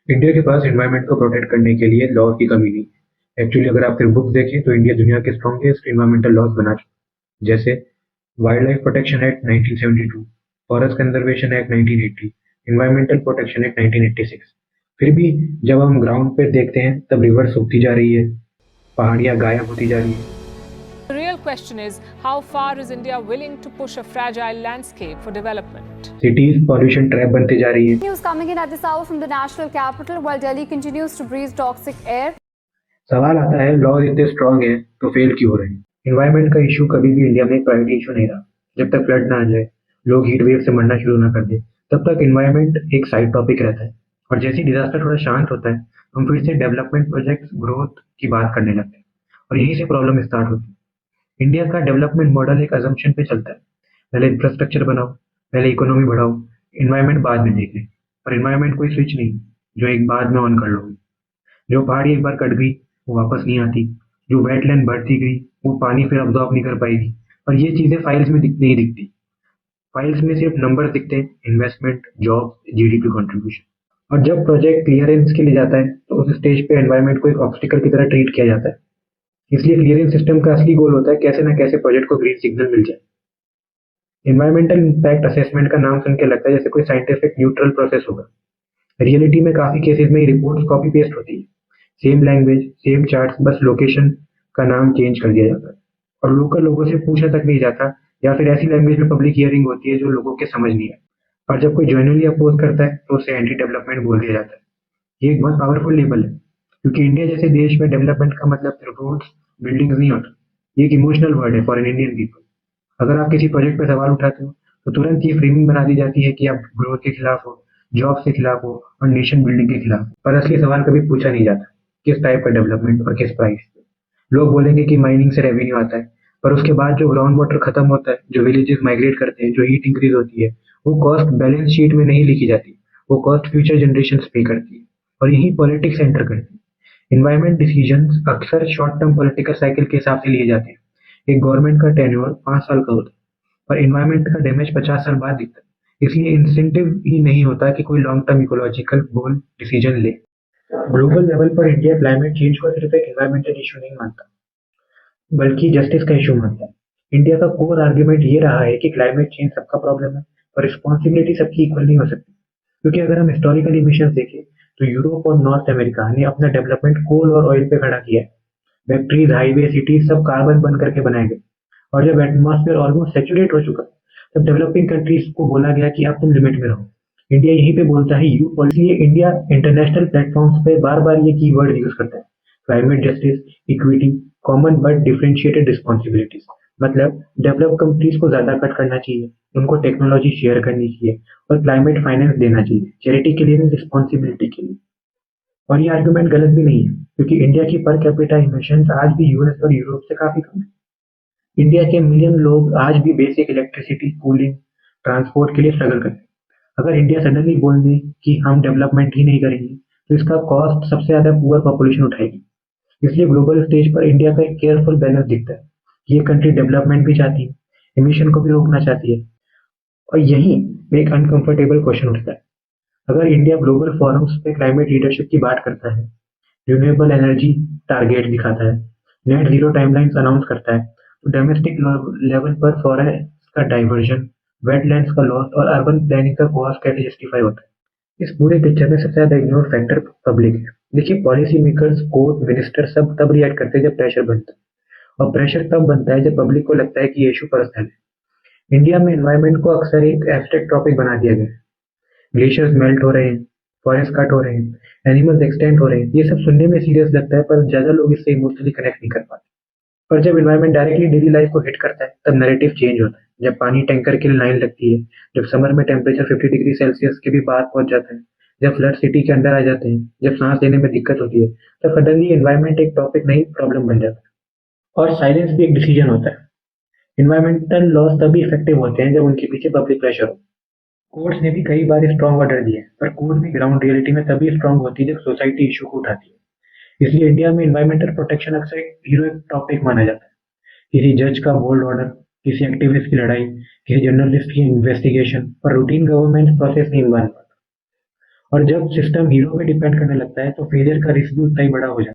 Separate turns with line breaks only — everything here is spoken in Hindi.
इंडिया के पास एनवायरनमेंट को प्रोटेक्ट करने के लिए लॉ की कमी नहीं है। एक्चुअली अगर आप फिर बुक देखें तो इंडिया दुनिया के स्ट्रॉन्गेस्ट एनवायरमेंटल लॉज बना चुका है। जैसे wild life protection act 1972, forest conservation act 1980, environmental protection act 1986। फिर भी जब हम ग्राउंड पे देखते हैं तब रिवर सूखती जा रही है, पहाड़ियाँ गायब होती जा रही है।
The real question is, how far is India willing to push a fragile landscape for development?
Cities pollution trap बनते जा रही है।
News coming in at this hour from the national capital, while Delhi continues to breathe toxic air.
सवाल आता है, लॉ इतने स्ट्रांग है तो फेल क्यों हो रहे हैं? इन्वायरमेंट का इशू कभी भी इंडिया में एक प्रायोरिटी इशू नहीं रहा। जब तक फ्लड ना आ जाए, लोग हीट वेव से मरना शुरू ना कर दे, तब तक इन्वायरमेंट एक साइड टॉपिक रहता है। और जैसे ही डिजास्टर थोड़ा शांत होता है, हम फिर से डेवलपमेंट प्रोजेक्ट ग्रोथ की बात करने लगते हैं, और यहीं से प्रॉब्लम स्टार्ट होती है। इंडिया का डेवलपमेंट मॉडल एक अजम्पशन पे चलता है, पहले इंफ्रास्ट्रक्चर बनाओ, पहले इकोनॉमी बढ़ाओ, इन्वायरमेंट बाद में देख लें। और इन्वायरमेंट कोई स्विच नहीं जो एक बाद में ऑन कर लोगे। जो पहाड़ी एक बार कट गई वो वापस नहीं आती, जो वेटलैंड बढ़ती गई वो पानी फिर अब्जॉर्ब नहीं कर पाएगी। और ये चीजें फाइल्स में नहीं दिखती। फाइल्स में सिर्फ नंबर दिखते हैं, इन्वेस्टमेंट, जॉब, जीडीपी कंट्रीब्यूशन। और जब प्रोजेक्ट क्लियरेंस के लिए जाता है तो उस स्टेज पे एनवायरमेंट को एक ऑब्स्टिकल की तरह ट्रीट किया जाता है। इसलिए क्लियरेंस सिस्टम का असली गोल होता है कैसे ना कैसे प्रोजेक्ट को ग्रीन सिग्नल मिल जाए। एनवायरमेंटल इम्पैक्ट असेसमेंट का नाम सुन के लगता है जैसे कोई साइंटिफिक न्यूट्रल प्रोसेस होगा। रियलिटी में काफी केसेस में रिपोर्ट्स कॉपी पेस्ट होती है, सेम लैंग्वेज, सेम चार्ट्स, बस लोकेशन का नाम चेंज कर दिया जाता है। और लोकल लोगों से पूछा तक नहीं जाता, या फिर ऐसी लैंग्वेज में पब्लिक हियरिंग होती है जो लोगों के समझ नहीं आए। और जब कोई जेन्युइनली अपोज करता है तो उसे एंटी डेवलपमेंट बोल दिया जाता है। ये एक बहुत पावरफुल लेबल है, क्योंकि इंडिया जैसे देश में डेवलपमेंट का मतलब सिर्फ रोड्स, बिल्डिंग्स नहीं होता। ये एक इमोशनल वर्ड है फॉर एन इंडियन पीपल। अगर आप किसी प्रोजेक्ट पे सवाल उठाते हो तो तुरंत ये फ्रेमिंग बना दी जाती है कि आप ग्रोथ के खिलाफ हो, जॉब के खिलाफ हो, और नेशन बिल्डिंग के खिलाफ हो। पर असली सवाल कभी पूछा नहीं जाता, किस टाइप का डेवलपमेंट और किस प्राइस पे। लोग बोलेंगे कि माइनिंग से रेवेन्यू आता है, पर उसके बाद जो ग्राउंड वाटर खत्म होता है, जो विलेजेस माइग्रेट करते हैं, जो हीट इंक्रीज होती है, वो कॉस्ट बैलेंस शीट में नहीं लिखी जाती। वो कॉस्ट फ्यूचर जनरेशन पे करती है, और यही पॉलिटिक्स एंटर करती है। इन्वायरमेंट डिसीजंस अक्सर शॉर्ट टर्म पॉलिटिकल साइकिल के हिसाब से लिए जाते हैं। एक गवर्नमेंट का टेन्योर 5 साल का होता है, पर इन्वायरमेंट का डैमेज 50 साल बाद दिखता है। इसलिए इंसेंटिव ही नहीं होता कि कोई लॉन्ग टर्म इकोलॉजिकल गोल डिसीजन ले। ग्लोबल लेवल पर इंडिया क्लाइमेट चेंज को सिर्फ एक एनवायरमेंटल इशू नहीं मानता, बल्कि जस्टिस का इशू मानता है। इंडिया का कोर आर्ग्यूमेंट ये रहा है कि क्लाइमेट चेंज सबका प्रॉब्लम है, पर रिस्पॉन्सिबिलिटी सबकी इक्वल नहीं हो सकती। क्योंकि अगर हम हिस्टोरिकल इमिशंस देखें तो यूरोप और नॉर्थ अमेरिका ने अपना डेवलपमेंट कोल और ऑयल पे खड़ा किया है। फैक्ट्रीज, हाईवे, सिटीज सब कार्बन बंद करके बनाए गए। और जब एटमॉस्फेयर ऑलमोस्ट सेचुरेट हो चुका तब डेवलपिंग कंट्रीज को बोला गया कि अब तुम लिमिट में रहो। इंडिया यहीं पे बोलता है you policy. India international platforms पे बार बार ये कीवर्ड यूज करता है, climate justice, equity, common but differentiated responsibilities. मतलब डेवलप कंट्रीज को ज्यादा कट करना चाहिए, उनको टेक्नोलॉजी शेयर करनी चाहिए, और क्लाइमेट फाइनेंस देना चाहिए, चैरिटी के लिए नहीं, रिस्पॉन्सिबिलिटी के लिए। और ये आर्गुमेंट गलत भी नहीं है, क्योंकि इंडिया की पर कैपिटा इमिशंस आज भी यूएस और यूरोप से काफी कम है। इंडिया के मिलियन लोग आज भी बेसिक इलेक्ट्रिसिटी, कूलिंग, ट्रांसपोर्ट के लिए स्ट्रगल करते हैं। अगर इंडिया सडनली बोल दे कि हम डेवलपमेंट ही नहीं करेंगे, तो इसका कॉस्ट सबसे ज्यादा पुअर पॉपुलेशन उठाएगी। इसलिए ग्लोबल स्टेज पर इंडिया का एक केयरफुल बैलेंस दिखता है। ये कंट्री डेवलपमेंट भी चाहती है, इमिशन को भी रोकना चाहती है। और यही एक अनकंफर्टेबल क्वेश्चन उठता है। अगर इंडिया ग्लोबल फोरम्स पे क्लाइमेट लीडरशिप की बात करता है, रिन्यूएबल एनर्जी टारगेट दिखाता है, नेट जीरो टाइमलाइंस अनाउंस करता है, तो डोमेस्टिक लेवल पर फॉरेस्ट का डाइवर्जन, वेटलैंड्स का लॉस और अर्बन प्लानिंग का कॉस्ट कैसे जस्टिफाई होता है? इस पूरे पिक्चर में सबसे ज्यादा इग्नोर फैक्टर पब्लिक है। देखिए, पॉलिसी मेकर्स, कोर्ट, मिनिस्टर सब तब रिएक्ट करते हैं जब प्रेशर बनता है, और प्रेशर तब बनता है जब पब्लिक को लगता है कि ये इशू पर्सनल है। इंडिया में एनवायरमेंट को अक्सर एक एब्स्ट्रैक्ट टॉपिक बना दिया गया है। ग्लेशियर्स मेल्ट हो रहे हैं, फॉरेस्ट कट हो रहे हैं, एनिमल्स एक्सटेंट हो रहे हैं। ये सब सुनने में सीरियस लगता है, पर ज्यादा लोग इससे इमोशनली कनेक्ट नहीं कर पाते। पर जब एनवायरमेंट डायरेक्टली डेली लाइफ को हिट करता है तब नैरेटिव चेंज होता है। जब पानी टैंकर के लिए लाइन लगती है, जब समर में टेम्परेचर 50 डिग्री सेल्सियस के भी पार पहुंच जाता है, जब फ्लड सिटी के अंदर आ जाते हैं, जब सांस लेने में दिक्कत होती है, तब सडनली एनवायरमेंट एक टॉपिक नहीं, प्रॉब्लम बन जाता है। और साइलेंस भी एक डिसीजन होता है। इन्वायरमेंटल लॉस तभी इफेक्टिव होते हैं जब उनके पीछे पब्लिक प्रेशर हो। कोर्ट्स ने भी कई बार स्ट्रॉन्ग ऑर्डर दिए, पर कोर्ट भी ग्राउंड रियलिटी में तभी स्ट्रॉन्ग होती है जब सोसाइटी इशू को उठाती है। इसलिए इंडिया में इन्वायरमेंटल प्रोटेक्शन अक्सर एक हीरोइक टॉपिक माना जाता है। किसी जज का बोल्ड ऑर्डर, किसी एक्टिविस्ट की लड़ाई, किसी जर्नलिस्ट की इन्वेस्टिगेशन, पर रूटीन गवर्नमेंट प्रोसेस नहीं बन पाता। और जब सिस्टम हीरो पे डिपेंड करने लगता है तो फेलियर का रिस्क भी उतना ही बड़ा हो जाता है।